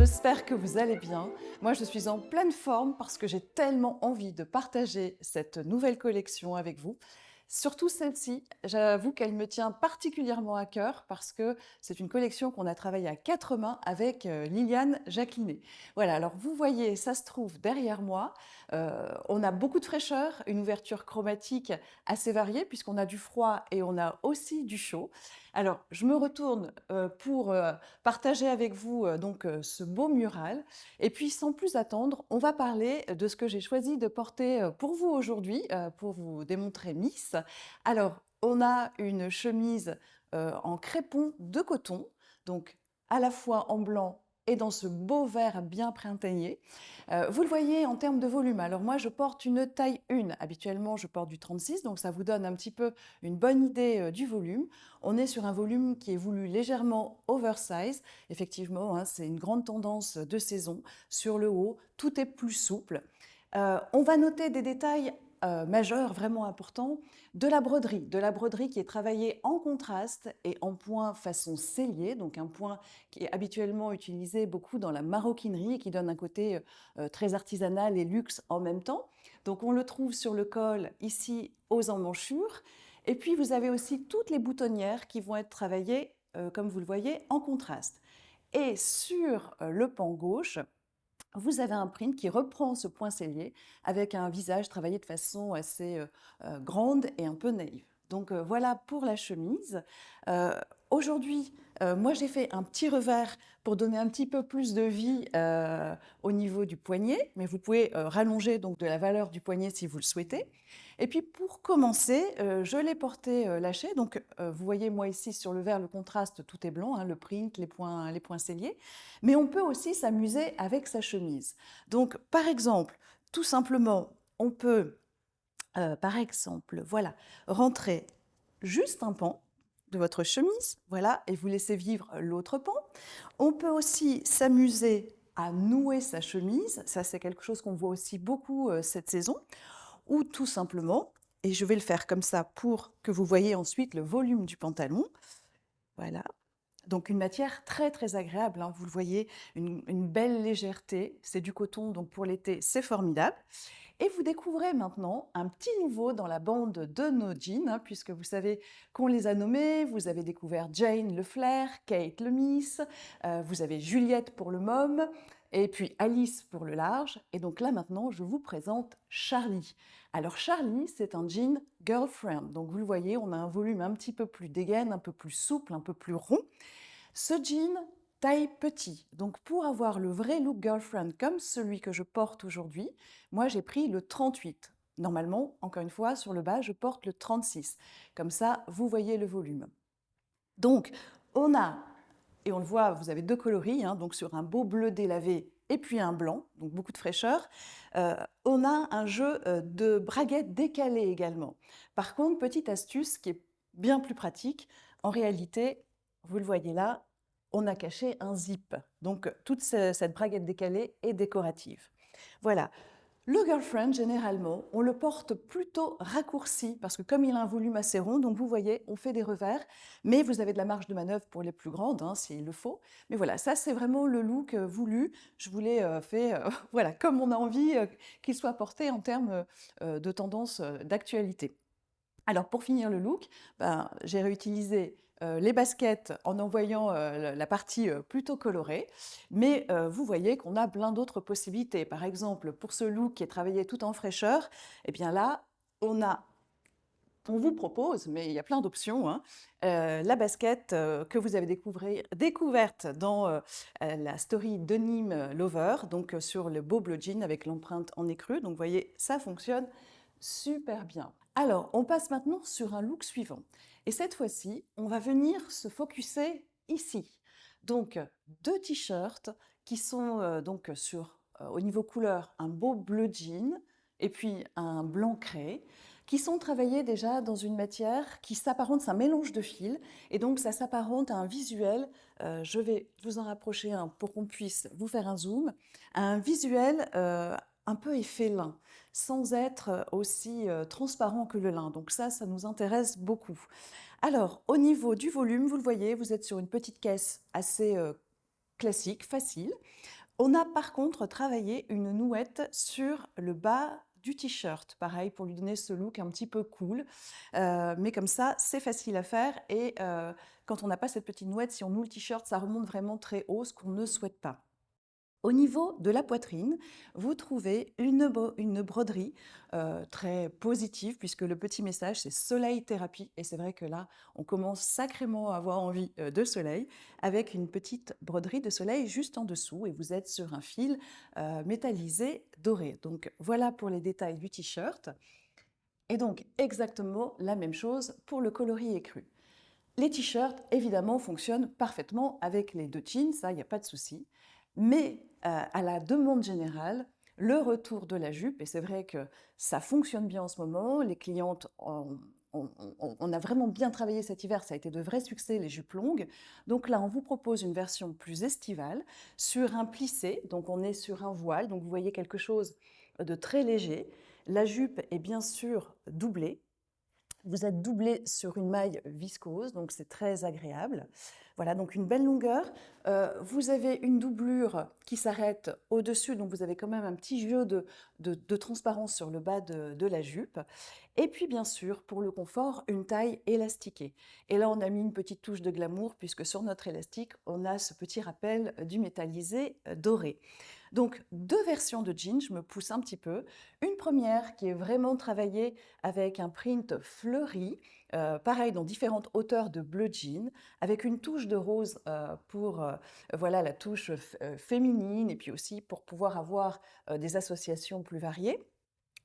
j'espère que vous allez bien. Moi, je suis en pleine forme parce que j'ai tellement envie de partager cette nouvelle collection avec vous. Surtout celle-ci, j'avoue qu'elle me tient particulièrement à cœur parce que c'est une collection qu'on a travaillée à quatre mains avec Liliane Jacquinet. Voilà, alors vous voyez, ça se trouve derrière moi. On a beaucoup de fraîcheur, une ouverture chromatique assez variée puisqu'on a du froid et on a aussi du chaud. Alors, je me retourne pour partager avec vous ce beau mural. Et puis, sans plus attendre, on va parler de ce que j'ai choisi de porter pour vous aujourd'hui, pour vous démontrer Miss. Alors, on a une chemise en crépon de coton, donc à la fois en blanc et dans ce beau vert bien printanier. Vous le voyez en termes de volume. Alors moi, je porte une taille 1. Habituellement, je porte du 36, donc ça vous donne un petit peu une bonne idée du volume. On est sur un volume qui est voulu légèrement oversize. Effectivement, hein, c'est une grande tendance de saison. Sur le haut, tout est plus souple. On va noter des détails majeurs, vraiment importants, de la broderie qui est travaillée en contraste et en point façon sellier, donc un point qui est habituellement utilisé beaucoup dans la maroquinerie et qui donne un côté très artisanal et luxe en même temps. Donc on le trouve sur le col ici aux emmanchures. Et puis vous avez aussi toutes les boutonnières qui vont être travaillées, comme vous le voyez, en contraste. Et sur le pan gauche, vous avez un print qui reprend ce point sellier avec un visage travaillé de façon assez grande et un peu naïve. Donc voilà pour la chemise. Euh, Aujourd'hui, moi j'ai fait un petit revers pour donner un petit peu plus de vie au niveau du poignet, mais vous pouvez rallonger donc de la valeur du poignet si vous le souhaitez. Et puis pour commencer, je l'ai porté lâché. Donc vous voyez moi ici sur le vert le contraste tout est blanc, hein, le print, les points selliers. Mais on peut aussi s'amuser avec sa chemise. Donc par exemple, tout simplement, on peut par exemple, voilà, rentrer juste un pan de votre chemise, voilà, et vous laissez vivre l'autre pan. On peut aussi s'amuser à nouer sa chemise, ça c'est quelque chose qu'on voit aussi beaucoup cette saison, ou tout simplement, et je vais le faire comme ça pour que vous voyez ensuite le volume du pantalon, voilà. Donc une matière très très agréable, hein, vous le voyez, une belle légèreté, c'est du coton, donc pour l'été c'est formidable. Et vous découvrez maintenant un petit nouveau dans la bande de nos jeans, hein, puisque vous savez qu'on les a nommés. Vous avez découvert Jane le flair, Kate le miss, vous avez Juliette pour le mom, et puis Alice pour le large. Et donc là maintenant, je vous présente Charlie. Alors Charlie, c'est un jean girlfriend. Donc vous le voyez, on a un volume un petit peu plus dégaine, un peu plus souple, un peu plus rond. Ce jean taille petit. Donc pour avoir le vrai look girlfriend comme celui que je porte aujourd'hui, moi j'ai pris le 38. Normalement, encore une fois, sur le bas, je porte le 36. Comme ça, vous voyez le volume. Donc, on a, et on le voit, vous avez deux coloris, hein, donc sur un beau bleu délavé et puis un blanc, donc beaucoup de fraîcheur. On a un jeu de braguettes décalées également. Par contre, petite astuce qui est bien plus pratique, en réalité, vous le voyez là, on a caché un zip. Donc toute cette braguette décalée est décorative. Voilà. Le girlfriend, généralement, on le porte plutôt raccourci parce que comme il a un volume assez rond, donc vous voyez, on fait des revers, mais vous avez de la marge de manœuvre pour les plus grandes, hein, s'il le faut. Mais voilà, ça c'est vraiment le look voulu. Je vous l'ai fait, voilà, comme on a envie qu'il soit porté en termes de tendance d'actualité. Alors pour finir le look, ben, j'ai réutilisé les baskets en envoyant la partie plutôt colorée, mais vous voyez qu'on a plein d'autres possibilités. Par exemple, pour ce look qui est travaillé tout en fraîcheur, eh bien là, on vous propose, mais il y a plein d'options, hein, la basket que vous avez découverte dans la story de Nîmes Lover, donc sur le beau bleu jean avec l'empreinte en écrue. Donc vous voyez, ça fonctionne super bien. Alors, on passe maintenant sur un look suivant. Et cette fois-ci, on va venir se focuser ici. Donc, deux t-shirts qui sont au niveau couleur, un beau bleu jean et puis un blanc craie, qui sont travaillés déjà dans une matière qui s'apparente, c'est un mélange de fils, et donc ça s'apparente à un visuel, je vais vous en rapprocher un pour qu'on puisse vous faire un zoom, à un visuel un peu effet lin, sans être aussi transparent que le lin. Donc ça nous intéresse beaucoup. Alors, au niveau du volume, vous le voyez, vous êtes sur une petite caisse assez classique, facile. On a par contre travaillé une nouette sur le bas du t-shirt, pareil pour lui donner ce look un petit peu cool, mais comme ça c'est facile à faire et quand on n'a pas cette petite nouette, si on noue le t-shirt, ça remonte vraiment très haut, ce qu'on ne souhaite pas. Au niveau de la poitrine, vous trouvez une broderie très positive puisque le petit message c'est soleil thérapie et c'est vrai que là on commence sacrément à avoir envie de soleil avec une petite broderie de soleil juste en dessous et vous êtes sur un fil métallisé doré. Donc voilà pour les détails du t-shirt et donc exactement la même chose pour le coloris écru. Les t-shirts, évidemment, fonctionnent parfaitement avec les deux jeans, ça, il n'y a pas de souci. Mais à la demande générale, le retour de la jupe, et c'est vrai que ça fonctionne bien en ce moment, les clientes, on a vraiment bien travaillé cet hiver, ça a été de vrais succès, les jupes longues. Donc là, on vous propose une version plus estivale, sur un plissé, donc on est sur un voile, donc vous voyez quelque chose de très léger. La jupe est bien sûr doublée, vous êtes doublé sur une maille viscose, donc c'est très agréable. Voilà, donc une belle longueur. Vous avez une doublure qui s'arrête au-dessus, donc vous avez quand même un petit jeu de transparence sur le bas de la jupe. Et puis bien sûr, pour le confort, une taille élastiquée. Et là, on a mis une petite touche de glamour, puisque sur notre élastique, on a ce petit rappel du métallisé doré. Donc, deux versions de jeans, je me pousse un petit peu. Une première qui est vraiment travaillée avec un print fleuri, pareil dans différentes hauteurs de bleu jean, avec une touche de rose pour voilà, la touche féminine et puis aussi pour pouvoir avoir des associations plus variées.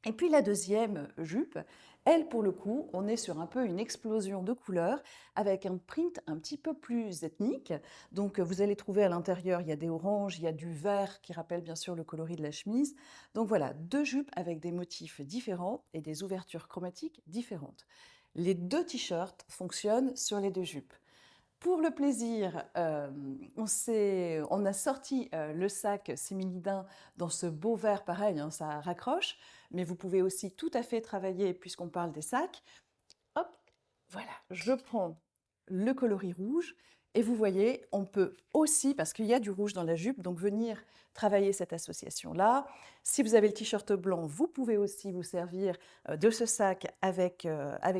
Et puis la deuxième jupe, elle pour le coup, on est sur un peu une explosion de couleurs avec un print un petit peu plus ethnique. Donc vous allez trouver à l'intérieur, il y a des oranges, il y a du vert qui rappelle bien sûr le coloris de la chemise. Donc voilà, deux jupes avec des motifs différents et des ouvertures chromatiques différentes. Les deux t-shirts fonctionnent sur les deux jupes. Pour le plaisir, on a sorti le sac Similidin dans ce beau vert pareil, hein, ça raccroche, mais vous pouvez aussi tout à fait travailler, puisqu'on parle des sacs. Hop, voilà, je prends le coloris rouge et vous voyez, on peut aussi, parce qu'il y a du rouge dans la jupe, donc venir travailler cette association-là. Si vous avez le t-shirt blanc, vous pouvez aussi vous servir de ce sac avec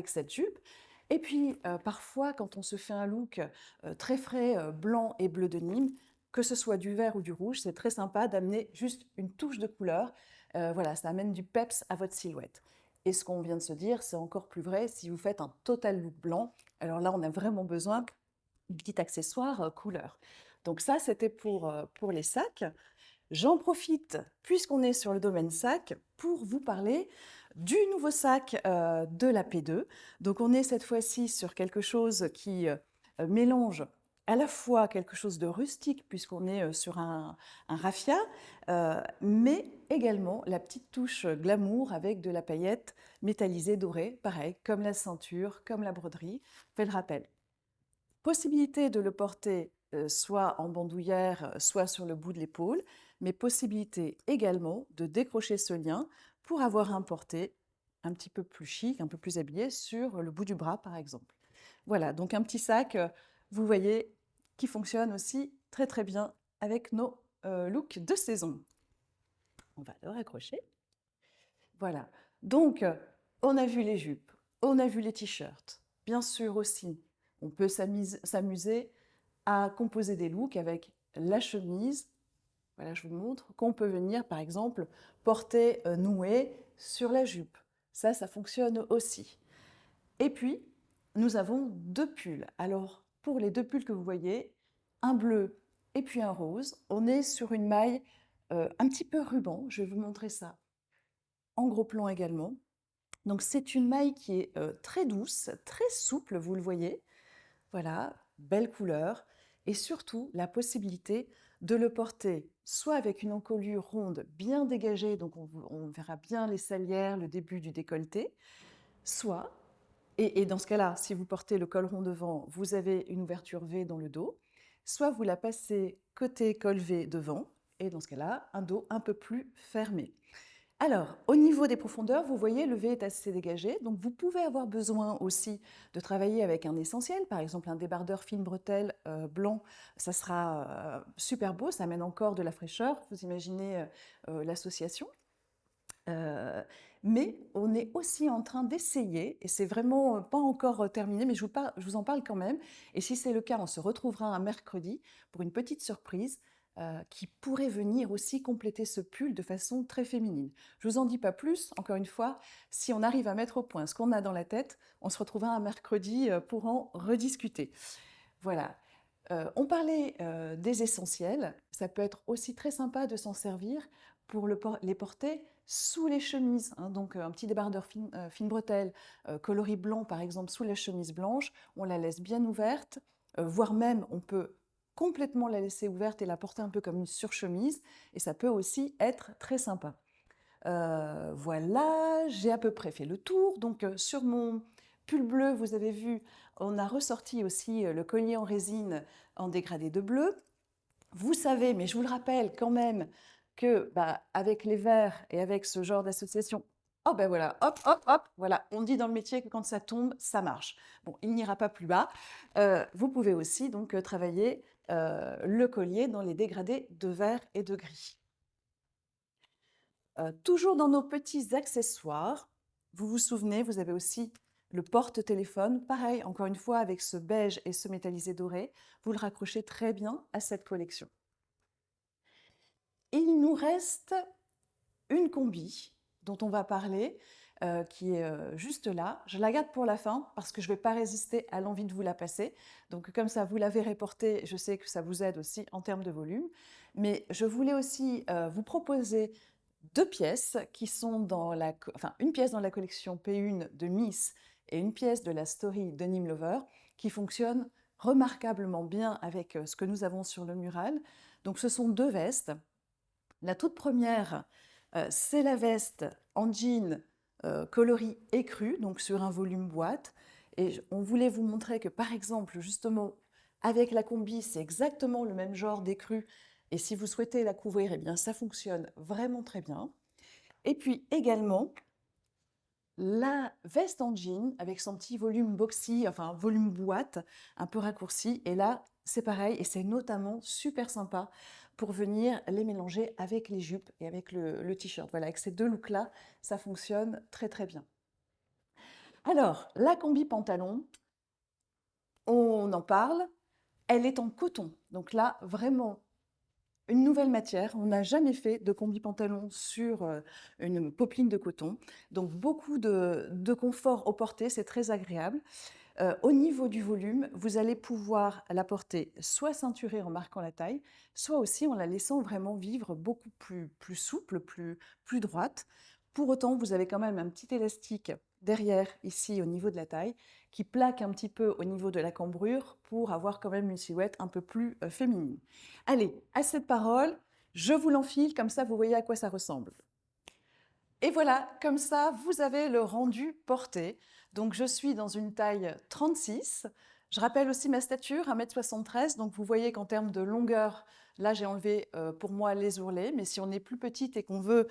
cette jupe. Et puis, parfois, quand on se fait un look très frais, blanc et bleu de Nîmes, que ce soit du vert ou du rouge, c'est très sympa d'amener juste une touche de couleur. Voilà, ça amène du peps à votre silhouette. Et ce qu'on vient de se dire, c'est encore plus vrai si vous faites un total look blanc. Alors là, on a vraiment besoin d'un petit accessoire couleur. Donc ça, c'était pour les sacs. J'en profite, puisqu'on est sur le domaine sac, pour vous parler du nouveau sac de la P2. Donc on est cette fois-ci sur quelque chose qui mélange à la fois quelque chose de rustique, puisqu'on est sur un raffia, mais également la petite touche glamour avec de la paillette métallisée dorée, pareil, comme la ceinture, comme la broderie, fait le rappel. Possibilité de le porter soit en bandoulière, soit sur le bout de l'épaule, mais possibilité également de décrocher ce lien pour avoir un porté un petit peu plus chic, un peu plus habillé sur le bout du bras par exemple. Voilà, donc un petit sac, vous voyez, qui fonctionne aussi très très bien avec nos looks de saison. On va le raccrocher. Voilà, donc on a vu les jupes, on a vu les t-shirts, bien sûr aussi, on peut s'amuser à composer des looks avec la chemise, voilà, je vous montre, qu'on peut venir par exemple porter noué sur la jupe. Ça fonctionne aussi. Et puis, nous avons deux pulls. Alors, pour les deux pulls que vous voyez, un bleu et puis un rose, on est sur une maille un petit peu ruban. Je vais vous montrer ça en gros plan également. Donc, c'est une maille qui est très douce, très souple, vous le voyez. Voilà, belle couleur. Et surtout, la possibilité de le porter soit avec une encolure ronde bien dégagée, donc on verra bien les salières, le début du décolleté, soit, et dans ce cas-là, si vous portez le col rond devant, vous avez une ouverture V dans le dos, soit vous la passez côté col V devant, et dans ce cas-là, un dos un peu plus fermé. Alors, au niveau des profondeurs, vous voyez, le V est assez dégagé, donc vous pouvez avoir besoin aussi de travailler avec un essentiel, par exemple un débardeur fine bretelle blanc, ça sera super beau, ça amène encore de la fraîcheur, vous imaginez l'association. Mais on est aussi en train d'essayer, et c'est vraiment pas encore terminé, mais je vous en parle quand même. Et si c'est le cas, on se retrouvera un mercredi pour une petite surprise qui pourrait venir aussi compléter ce pull de façon très féminine. Je vous en dis pas plus, encore une fois, si on arrive à mettre au point ce qu'on a dans la tête, on se retrouvera un mercredi pour en rediscuter. Voilà. On parlait des essentiels, ça peut être aussi très sympa de s'en servir pour les porter sous les chemises, hein. Donc un petit débardeur fine bretelle, coloris blanc par exemple sous la chemise blanche, on la laisse bien ouverte, voire même on peut complètement la laisser ouverte et la porter un peu comme une surchemise, et ça peut aussi être très sympa. Voilà, j'ai à peu près fait le tour. Donc sur mon pull bleu, vous avez vu, on a ressorti aussi le collier en résine en dégradé de bleu. Vous savez, mais je vous le rappelle quand même, que avec les verres et avec ce genre d'association, oh ben voilà, hop, hop, hop, voilà, on dit dans le métier que quand ça tombe, ça marche. Bon, il n'ira pas plus bas. Vous pouvez aussi donc travailler le collier dans les dégradés de vert et de gris. Toujours dans nos petits accessoires, vous vous souvenez, vous avez aussi le porte-téléphone. Pareil, encore une fois, avec ce beige et ce métallisé doré, vous le raccrochez très bien à cette collection. Il nous reste une combi dont on va parler, qui est juste là. Je la garde pour la fin parce que je ne vais pas résister à l'envie de vous la passer. Donc comme ça, vous la verrez portée, je sais que ça vous aide aussi en termes de volume. Mais je voulais aussi vous proposer deux pièces qui sont une pièce dans la collection P1 de Miss et une pièce de la story de Nîmes Lover qui fonctionnent remarquablement bien avec ce que nous avons sur le mural. Donc ce sont deux vestes. La toute première, c'est la veste en jean coloris écru, donc sur un volume boîte. Et on voulait vous montrer que, par exemple, justement, avec la combi, c'est exactement le même genre d'écru. Et si vous souhaitez la couvrir, eh bien, ça fonctionne vraiment très bien. Et puis également, la veste en jean avec son petit volume boxy, enfin volume boîte, un peu raccourci. Et là, c'est pareil, et c'est notamment super sympa pour venir les mélanger avec les jupes et avec le t-shirt. Voilà, avec ces deux looks-là, ça fonctionne très très bien. Alors, la combi pantalon, on en parle, elle est en coton. Donc là, vraiment, une nouvelle matière. On n'a jamais fait de combi pantalon sur une popeline de coton. Donc beaucoup de confort au porté, c'est très agréable. Au niveau du volume, vous allez pouvoir la porter soit ceinturée en marquant la taille, soit aussi en la laissant vraiment vivre beaucoup plus souple, plus droite. Pour autant, vous avez quand même un petit élastique derrière, ici, au niveau de la taille, qui plaque un petit peu au niveau de la cambrure pour avoir quand même une silhouette un peu plus féminine. Allez, à cette parole, je vous l'enfile, comme ça vous voyez à quoi ça ressemble. Et voilà, comme ça, vous avez le rendu porté. Donc, je suis dans une taille 36. Je rappelle aussi ma stature, 1m73. Donc, vous voyez qu'en termes de longueur, là, j'ai enlevé pour moi les ourlets. Mais si on est plus petite et qu'on veut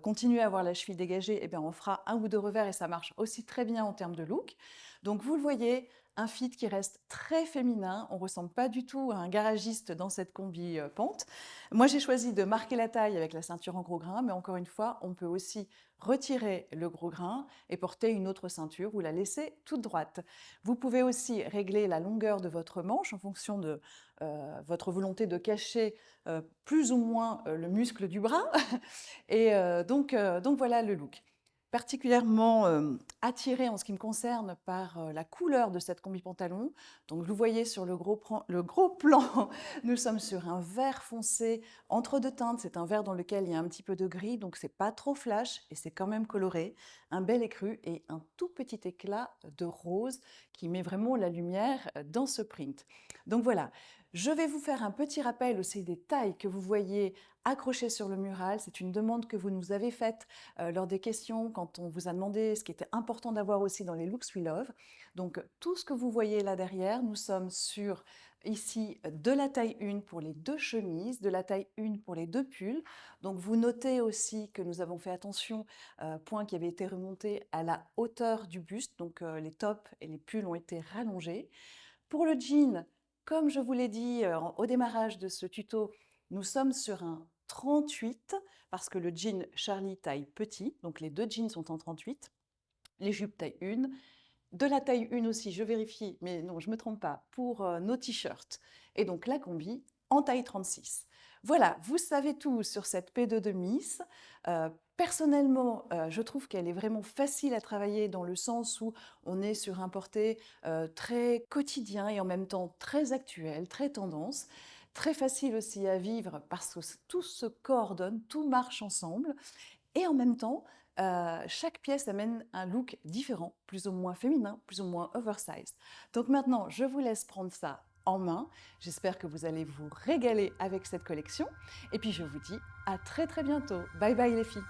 continuer à avoir la cheville dégagée, eh bien, on fera un ou deux revers et ça marche aussi très bien en termes de look. Donc, vous le voyez, un fit qui reste très féminin. On ne ressemble pas du tout à un garagiste dans cette combi pente. Moi, j'ai choisi de marquer la taille avec la ceinture en gros grain, mais encore une fois, on peut aussi retirer le gros grain et porter une autre ceinture ou la laisser toute droite. Vous pouvez aussi régler la longueur de votre manche en fonction de votre volonté de cacher plus ou moins le muscle du bras. Et donc voilà le look. Particulièrement attirée en ce qui me concerne par la couleur de cette combi pantalon. Donc vous voyez sur le gros plan, nous sommes sur un vert foncé entre deux teintes. C'est un vert dans lequel il y a un petit peu de gris, donc c'est pas trop flash et c'est quand même coloré. Un bel écru et un tout petit éclat de rose qui met vraiment la lumière dans ce print. Donc voilà, je vais vous faire un petit rappel aussi des tailles que vous voyez accrochées sur le mural. C'est une demande que vous nous avez faite lors des questions quand on vous a demandé ce qui était important d'avoir aussi dans les looks We Love. Donc tout ce que vous voyez là derrière, nous sommes sur ici de la taille 1 pour les 2 chemises, de la taille 1 pour les 2 pulls. Donc vous notez aussi que nous avons fait attention, point qui avait été remonté à la hauteur du buste, donc les tops et les pulls ont été rallongés. Pour le jean, comme je vous l'ai dit, au démarrage de ce tuto, nous sommes sur un 38 parce que le jean Charlie taille petit, donc les 2 jeans sont en 38. Les jupes taille 1. De la taille 1 aussi, je vérifie, mais non, je ne me trompe pas, pour nos t-shirts. Et donc la combi en taille 36. Voilà, vous savez tout sur cette P2 de Miss. Personnellement, je trouve qu'elle est vraiment facile à travailler dans le sens où on est sur un porté très quotidien et en même temps très actuel, très tendance. Très facile aussi à vivre parce que tout se coordonne, tout marche ensemble. Et en même temps, chaque pièce amène un look différent, plus ou moins féminin, plus ou moins oversized. Donc maintenant, je vous laisse prendre ça en main. J'espère que vous allez vous régaler avec cette collection. Et puis je vous dis à très très bientôt. Bye bye les filles.